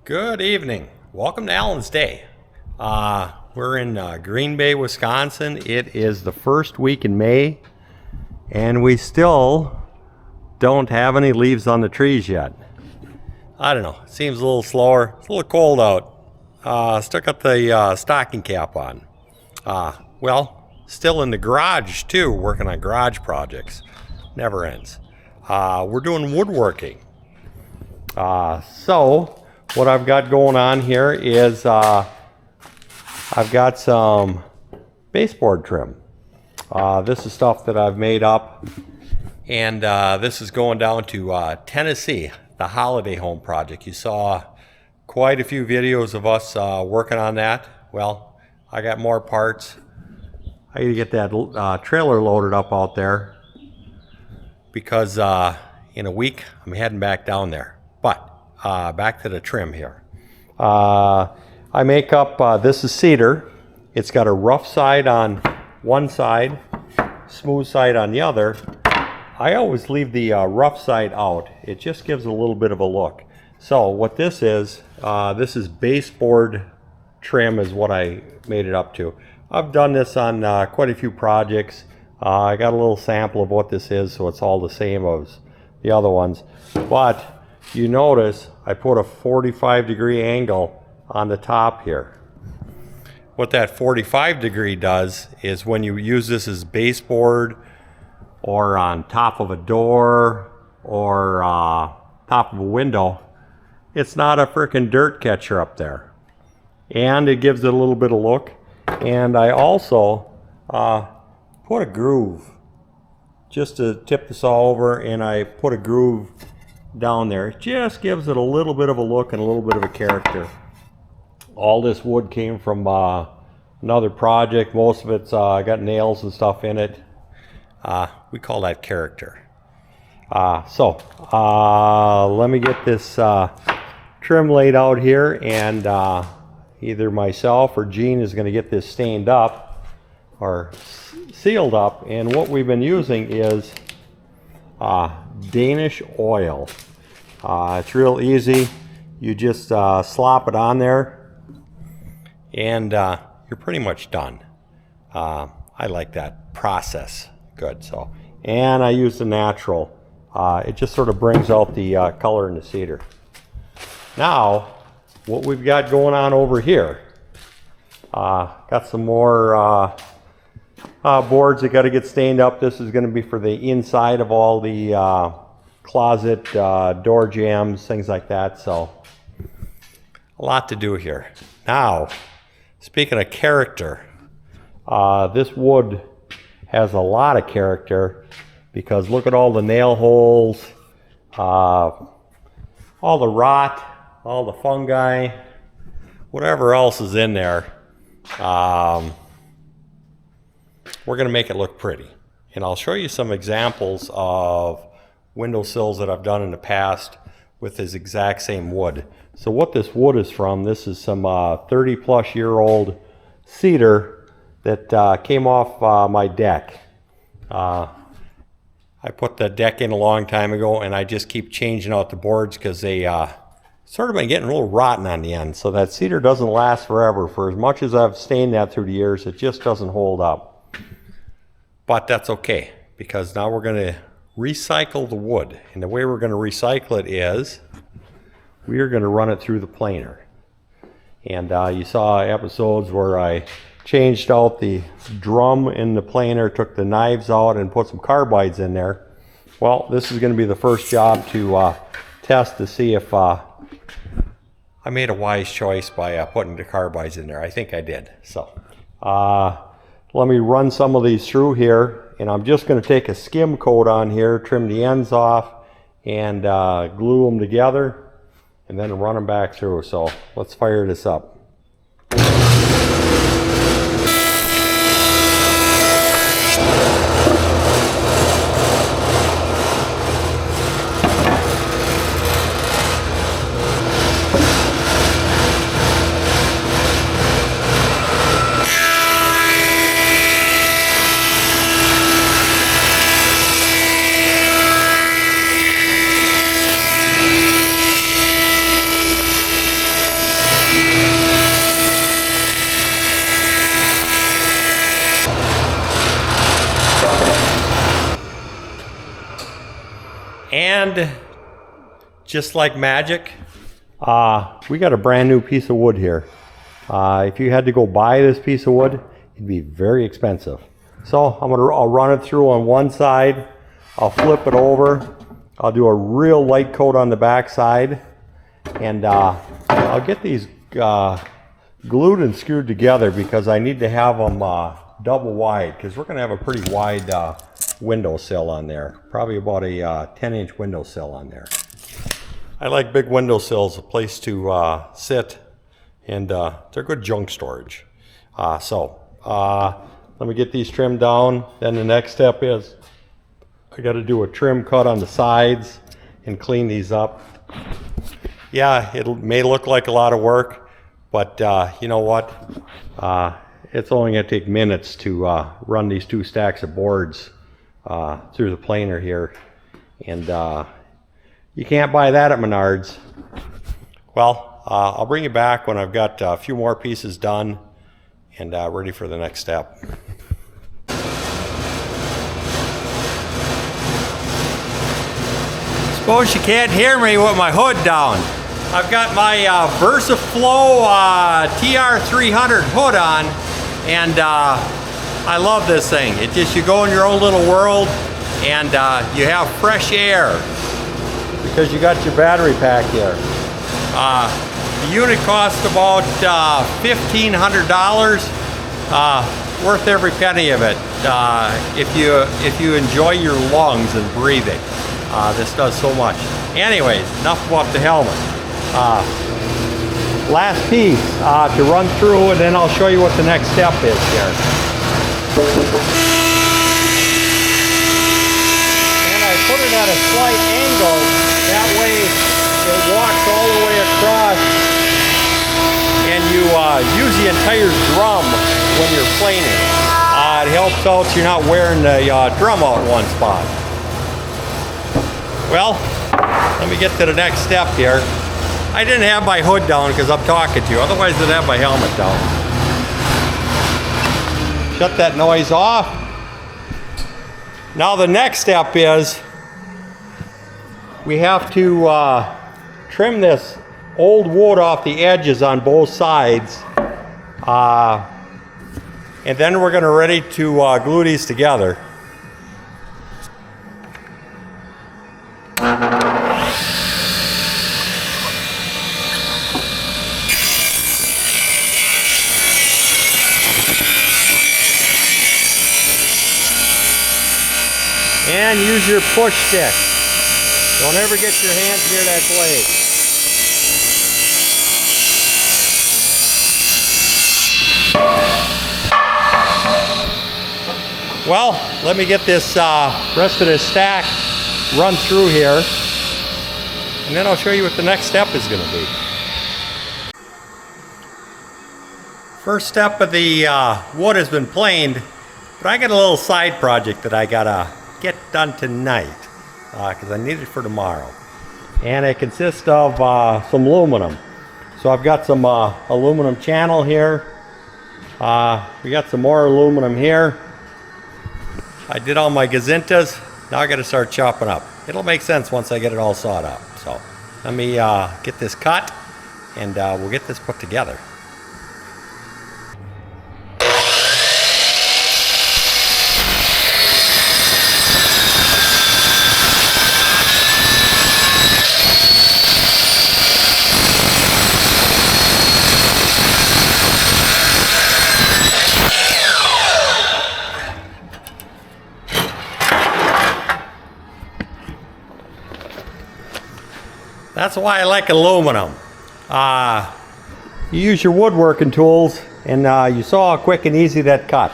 Good evening. Welcome to Allen's Day. We're in Green Bay, Wisconsin. It is the first week in May, and we still don't have any leaves on the trees yet. I don't know. It seems a little slower. It's a little cold out. Still got the stocking cap on. Still in the garage too, working on garage projects. Never ends. We're doing woodworking. So what I've got going on here is I've got some baseboard trim. This is stuff that I've made up, and this is going down to Tennessee, the holiday home project. You saw quite a few videos of us working on that. Well, I got more parts. I gotta get that trailer loaded up out there because in a week I'm heading back down there. But back to the trim here. I make up, this is cedar. It's got a rough side on one side, smooth side on the other. I always leave the rough side out. It just gives a little bit of a look. So what this is baseboard trim is what I made it up to. I've done this on quite a few projects. I got a little sample of what this is, so it's all the same as the other ones. But you notice I put a 45-degree angle on the top here. What that 45-degree does is when you use this as baseboard or on top of a door or top of a window, it's not a frickin' dirt catcher up there. And it gives it a little bit of look. And I also put a groove just to tip this all over, and I put a groove down there. It just gives it a little bit of a look and a little bit of a character. All this wood came from another project. Most of it's got nails and stuff in it. We call that character. Let me get this trim laid out here, and either myself or Gene is going to get this stained up or sealed up. And what we've been using is Danish oil. It's real easy. You just slop it on there, and you're pretty much done. I like that process. Good. So, and I use the natural. It just sort of brings out the color in the cedar. Now, what we've got going on over here, got some more boards that got to get stained up. This is going to be for the inside of all the closet door jambs, things like that. So a lot to do here. Now, speaking of character, this wood has a lot of character because look at all the nail holes, all the rot, all the fungi, whatever else is in there. We're going to make it look pretty. And I'll show you some examples of window sills that I've done in the past with this exact same wood. So what this wood is from, this is some 30-plus year old cedar that came off my deck. I put the deck in a long time ago, and I just keep changing out the boards because they sort of been getting a little rotten on the end. So that cedar doesn't last forever. For as much as I've stained that through the years, it just doesn't hold up. But that's okay, because now we're going to recycle the wood. And the way we're going to recycle it is we are going to run it through the planer. And you saw episodes where I changed out the drum in the planer, took the knives out, and put some carbides in there. Well, this is going to be the first job to test to see if I made a wise choice by putting the carbides in there. I think I did. So let me run some of these through here, and I'm just going to take a skim coat on here, trim the ends off, and glue them together, and then run them back through. So let's fire this up. And just like magic, we got a brand new piece of wood here. If you had to go buy this piece of wood, it'd be very expensive. So I'll run it through on one side. I'll flip it over. I'll do a real light coat on the back side. And I'll get these glued and screwed together because I need to have them double wide, because we're going to have a pretty wide windowsill on there. Probably about a 10-inch windowsill on there. I like big windowsills, a place to sit, and they're good junk storage. Let me get these trimmed down. Then the next step is I got to do a trim cut on the sides and clean these up. Yeah, it may look like a lot of work, but you know what? It's only going to take minutes to run these 2 stacks of boards through the planer here. And you can't buy that at Menards. Well, I'll bring you back when I've got a few more pieces done and ready for the next step. Suppose you can't hear me with my hood down. I've got my Versaflow TR300 hood on, and I love this thing. It just, you go in your own little world, and you have fresh air because you got your battery pack here. The unit cost about $1,500. Worth every penny of it if you enjoy your lungs and breathing. This does so much. Anyways, enough about the helmet. Last piece to run through, and then I'll show you what the next step is here. And I put it at a slight angle. That way it walks all the way across, and you use the entire drum when you're planing. It helps out so you're not wearing the drum out in one spot. Well, let me get to the next step here. I didn't have my hood down because I'm talking to you. Otherwise, I'd have my helmet down. Shut that noise off. Now the next step is we have to trim this old wood off the edges on both sides. And then we're going to ready to glue these together. And use your push stick. Don't ever get your hands near that blade. Well, let me get this rest of this stack run through here, and then I'll show you what the next step is going to be. First step of the wood has bene planed, but I got a little side project that I gotta get done tonight because I need it for tomorrow, and it consists of some aluminum. So I've got some aluminum channel here. We got some more aluminum here. I did all my gazintas. Now I got to start chopping up. It'll make sense once I get it all sawed up. So let me get this cut, and we'll get this put together. That's why I like aluminum. You use your woodworking tools, and you saw how quick and easy that cut.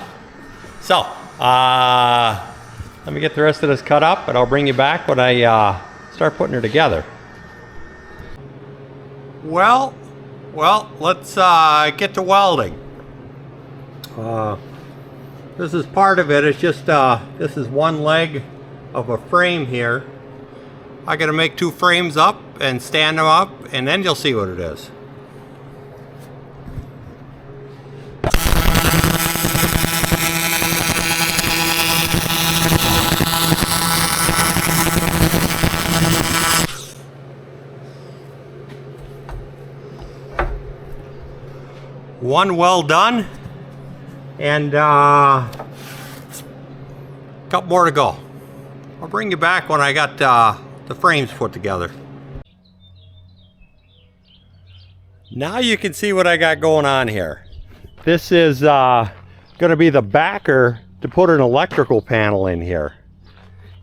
So, let me get the rest of this cut up, and I'll bring you back when I start putting her together. Well, let's get to welding. This is part of it. It's just, this is one leg of a frame here. I gotta make 2 frames up and stand them up, and then you'll see what it is. One well done, and a couple more to go. I'll bring you back when I got the frames put together. Now you can see what I got going on here. This is going to be the backer to put an electrical panel in here.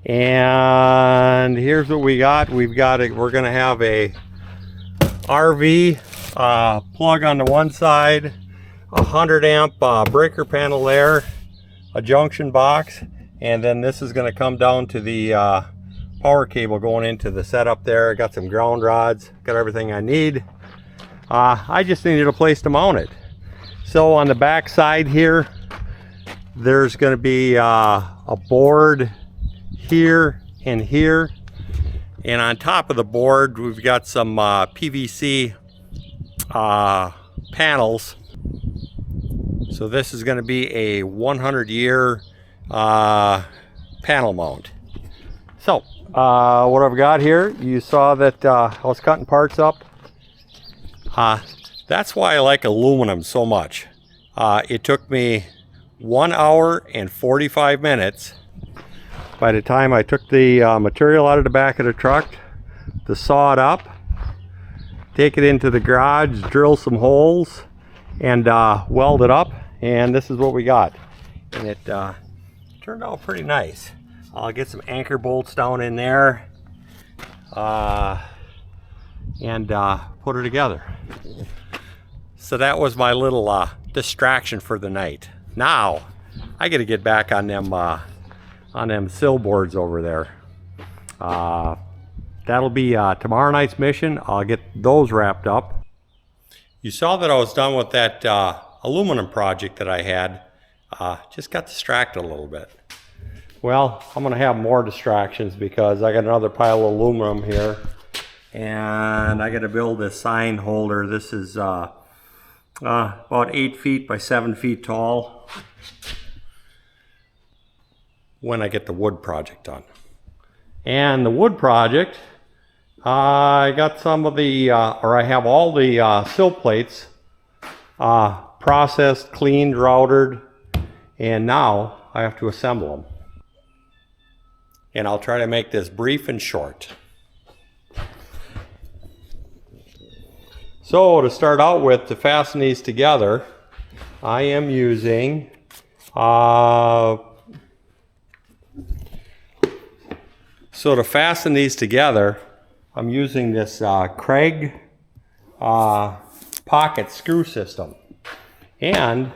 And here's what we got. We're going to have a RV plug on the one side, a 100 amp breaker panel there, a junction box, and then this is going to come down to the power cable going into the setup there. I got some ground rods, got everything I need. I just needed a place to mount it. So on the back side here, there's going to be a board here and here, and on top of the board we've got some PVC panels. So this is going to be a 100-year panel mount. So what I've got here, you saw that I was cutting parts up. That's why I like aluminum so much. It took me 1 hour and 45 minutes by the time I took the material out of the back of the truck to saw it up, take it into the garage, drill some holes, and weld it up. And this is what we got. And it turned out pretty nice. I'll get some anchor bolts down in there and put it together. So that was my little distraction for the night. Now I got to get back on them sill boards over there. That'll be tomorrow night's mission. I'll get those wrapped up. You saw that I was done with that aluminum project that I had. Just got distracted a little bit. Well, I'm going to have more distractions because I got another pile of aluminum here, and I got to build this sign holder. This is about 8 feet by 7 feet tall when I get the wood project done. And the wood project, I got some of the, or I have all the sill plates processed, cleaned, routed, and now I have to assemble them. And I'll try to make this brief and short. So to start out with, to fasten these together, I am using so to fasten these together, I'm using this Kreg pocket screw system. And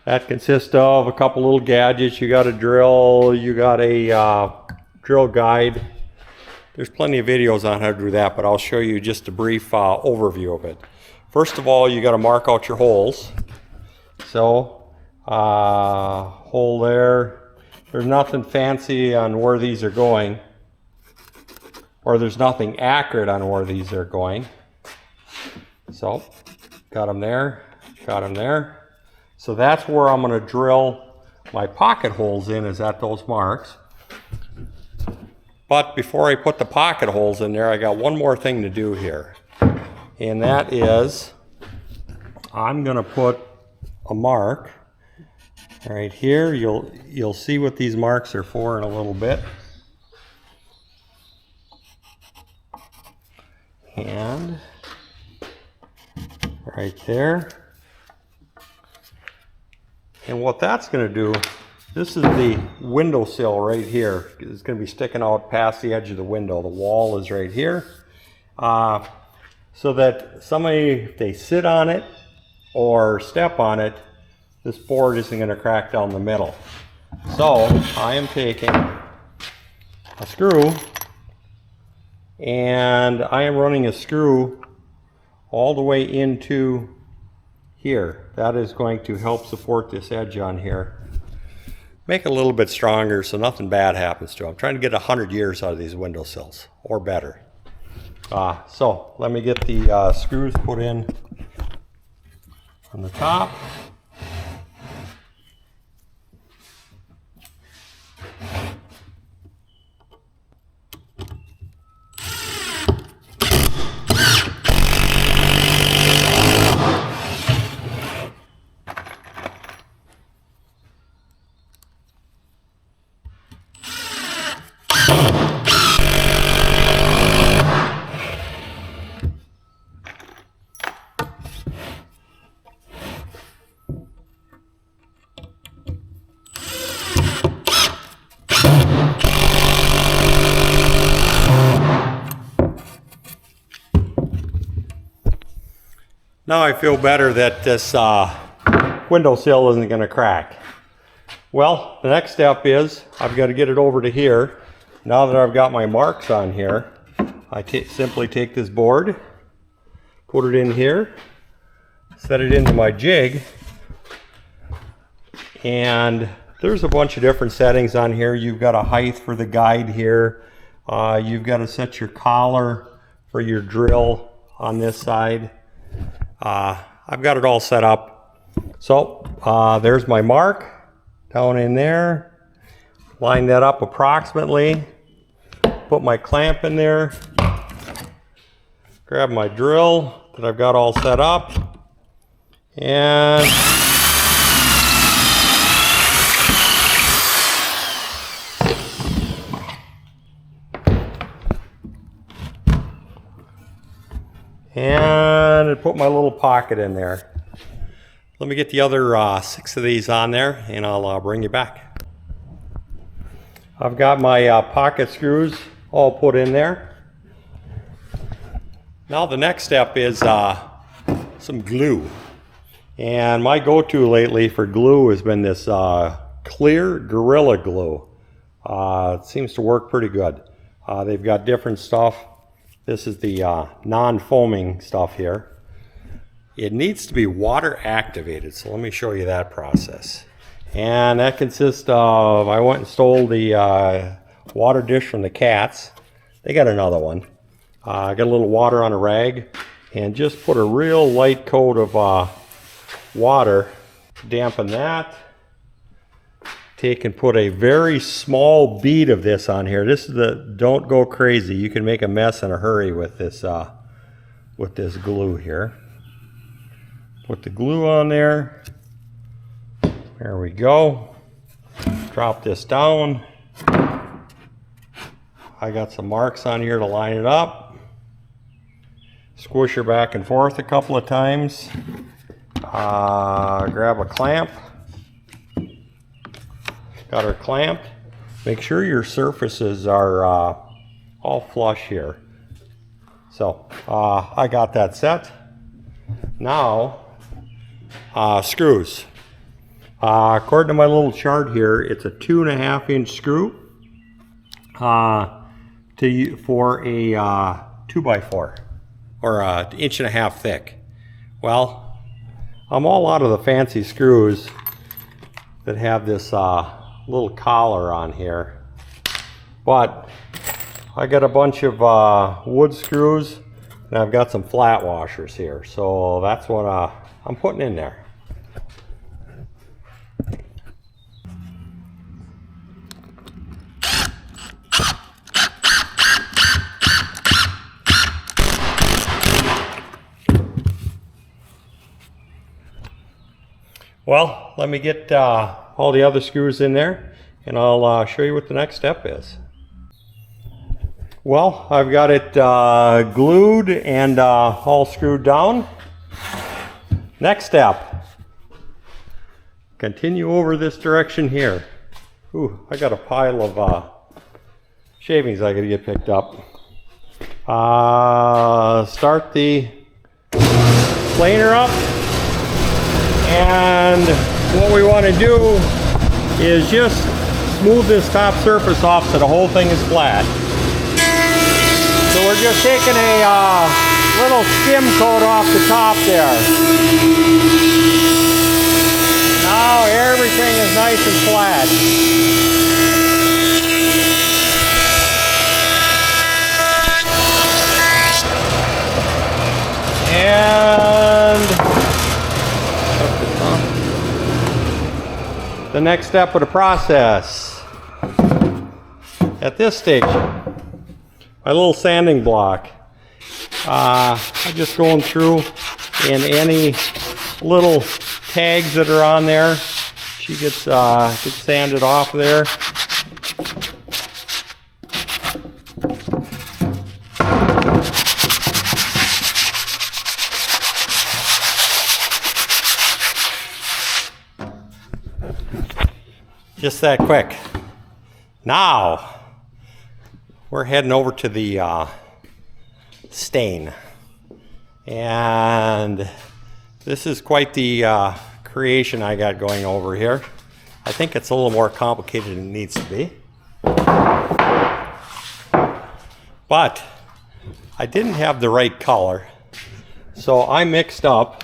that consists of a couple little gadgets. You got a drill, you got a drill guide. There's plenty of videos on how to do that, but I'll show you just a brief overview of it. First of all, you got to mark out your holes. So, hole there. There's nothing fancy on where these are going, or there's nothing accurate on where these are going. So, got them there, got them there. So that's where I'm going to drill my pocket holes in, is at those marks. But before I put the pocket holes in there, I got one more thing to do here. And that is, I'm going to put a mark right here. You'll see what these marks are for in a little bit. And right there. And what that's going to do, this is the windowsill right here. It's going to be sticking out past the edge of the window. The wall is right here. So that somebody, if they sit on it or step on it, this board isn't going to crack down the middle. So I am taking a screw, and I am running a screw all the way into here. That is going to help support this edge on here. Make it a little bit stronger so nothing bad happens to them. I'm trying to get 100 years out of these windowsills, or better. So let me get the screws put in from the top. Now I feel better that this windowsill isn't going to crack. Well, the next step is I've got to get it over to here. Now that I've got my marks on here, I simply take this board, put it in here, set it into my jig, and there's a bunch of different settings on here. You've got a height for the guide here. You've got to set your collar for your drill on this side. I've got it all set up. So there's my mark down in there. Line that up approximately. Put my clamp in there. Grab my drill that I've got all set up. And put my little pocket in there. Let me get the other 6 of these on there and I'll bring you back. I've got my pocket screws all put in there. Now the next step is some glue. And my go-to lately for glue has been this clear Gorilla Glue. It seems to work pretty good. They've got different stuff. This is the non-foaming stuff here. It needs to be water activated, so let me show you that process. And that consists of, I went and stole the water dish from the cats. They got another one. I got a little water on a rag and just put a real light coat of water, dampen that. Take and put a very small bead of this on here. This is the, don't go crazy. You can make a mess in a hurry with this glue here. Put the glue on there. There we go. Drop this down. I got some marks on here to line it up. Squish her back and forth a couple of times. Grab a clamp. Got her clamped. Make sure your surfaces are all flush here. So I got that set. Now screws. According to my little chart here, it's a 2.5 inch screw for a 2x4 or an 1.5 inch thick. Well, I'm all out of the fancy screws that have this little collar on here, but I got a bunch of wood screws and I've got some flat washers here, so that's what I'm putting in there. Well, let me get all the other screws in there and I'll show you what the next step is. Well, I've got it glued and all screwed down. Next step, continue over this direction here. Ooh, I got a pile of shavings I gotta get picked up. Start the planer up. And what we want to do is just smooth this top surface off so the whole thing is flat. So we're just taking a little skim coat off the top there. Now everything is nice and flat. And the next step of the process. At this station, my little sanding block. I'm just going through and any little tags that are on there, she gets sanded off there. Just that quick. Now we're heading over to the stain, and This is quite the creation I got going over here. I think it's a little more complicated than it needs to be. But I didn't have the right color, so I mixed up.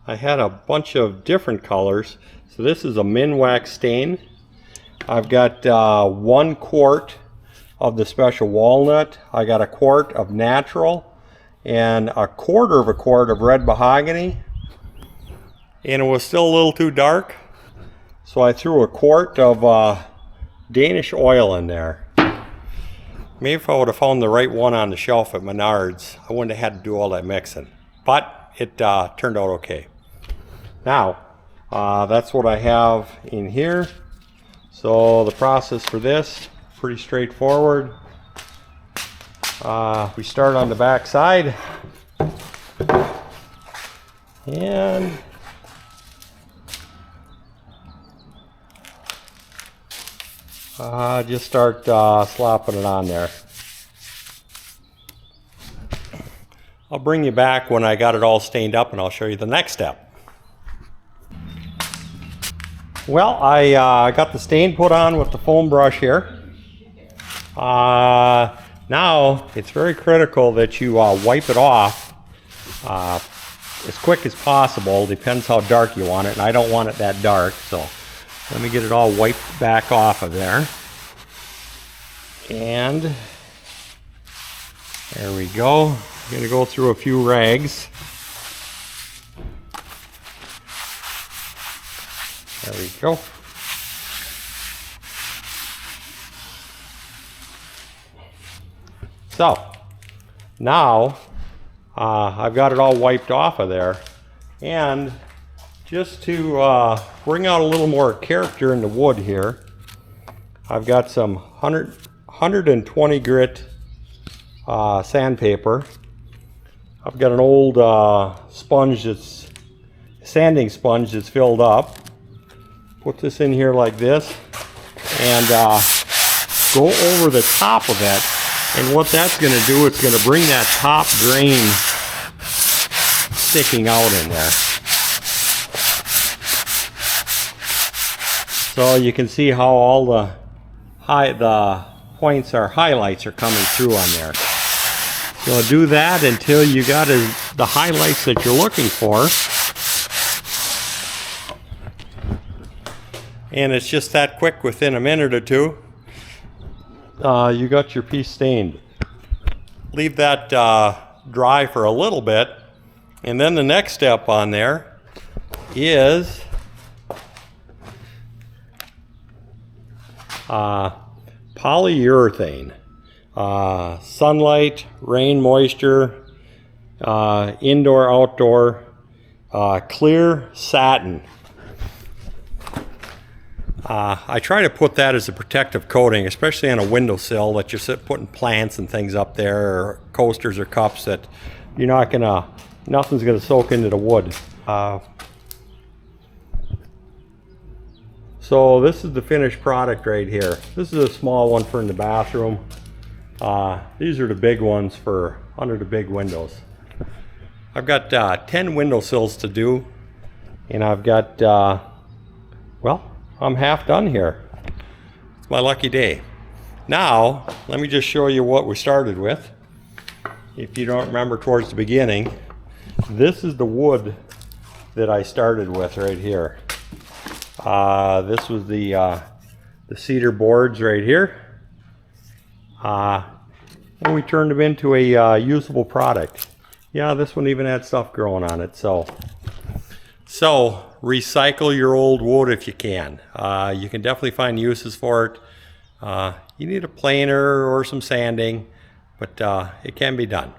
I had a bunch of different colors. So this is a Minwax stain. I've got 1 quart of the special walnut. I got a quart of natural and a quarter of a quart of red mahogany. And it was still a little too dark, so I threw a quart of Danish oil in there. Maybe if I would have found the right one on the shelf at Menards, I wouldn't have had to do all that mixing. But it turned out okay. Now, that's what I have in here. So the process for this, pretty straightforward. We start on the back side. And just start slopping it on there. I'll bring you back when I got it all stained up and I'll show you the next step. Well, I got the stain put on with the foam brush here. Now, it's very critical that you wipe it off as quick as possible. Depends how dark you want it, and I don't want it that dark, so let me get it all wiped back off of there. And there we go. I'm going to go through a few rags. There we go. So now I've got it all wiped off of there, and just to bring out a little more character in the wood here, I've got some 120 grit sandpaper. I've got an old sanding sponge that's filled up. Put this in here like this and go over the top of it. And what that's going to do, it's going to bring that top grain sticking out in there. So you can see how all the points or highlights are coming through on there. So do that until you got the highlights that you're looking for. And it's just that quick, within a minute or two. You got your piece stained. Leave that dry for a little bit, and then the next step on there is polyurethane. Sunlight, rain, moisture, indoor, outdoor, clear satin. I try to put that as a protective coating, especially on a windowsill that you're putting plants and things up there, or coasters or cups, that you're not gonna, nothing's gonna soak into the wood. So this is the finished product right here. This is a small one for in the bathroom. These are the big ones for under the big windows. I've got 10 windowsills to do, and I've got, well, I'm half done here. It's my lucky day. Now, let me just show you what we started with. If you don't remember towards the beginning, this is the wood that I started with right here. This was the cedar boards right here. And we turned them into a usable product. Yeah, this one even had stuff growing on it. So recycle your old wood if you can. You can definitely find uses for it. You need a planer or some sanding, but it can be done.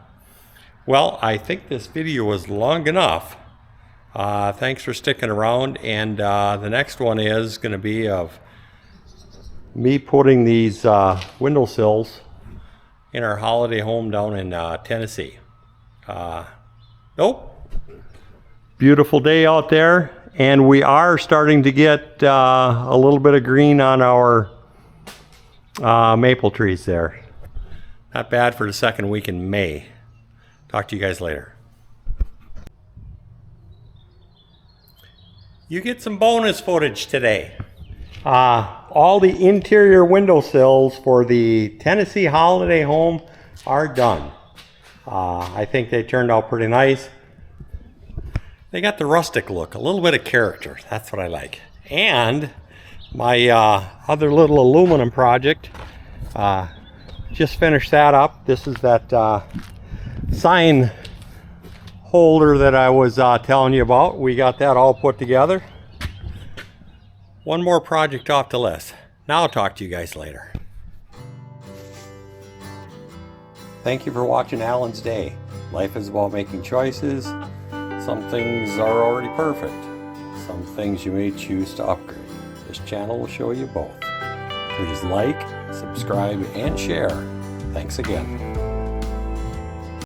Well, I think this video was long enough. Thanks for sticking around, and the next one is going to be of me putting these windowsills in our holiday home down in Tennessee. Beautiful day out there, and we are starting to get a little bit of green on our maple trees there. Not bad for the second week in May. Talk to you guys later. you get some bonus footage today. All the interior window sills for the Tennessee holiday home are done. I think they turned out pretty nice. They got the rustic look, a little bit of character. That's what I like. And my other little aluminum project, just finished that up. This is that sign holder that I was telling you about. We got that all put together. One more project off the list. Now I'll talk to you guys later. Thank you for watching Alan's Day. Life is about making choices. Some things are already perfect. Some things you may choose to upgrade. This channel will show you both. Please like, subscribe, and share. Thanks again.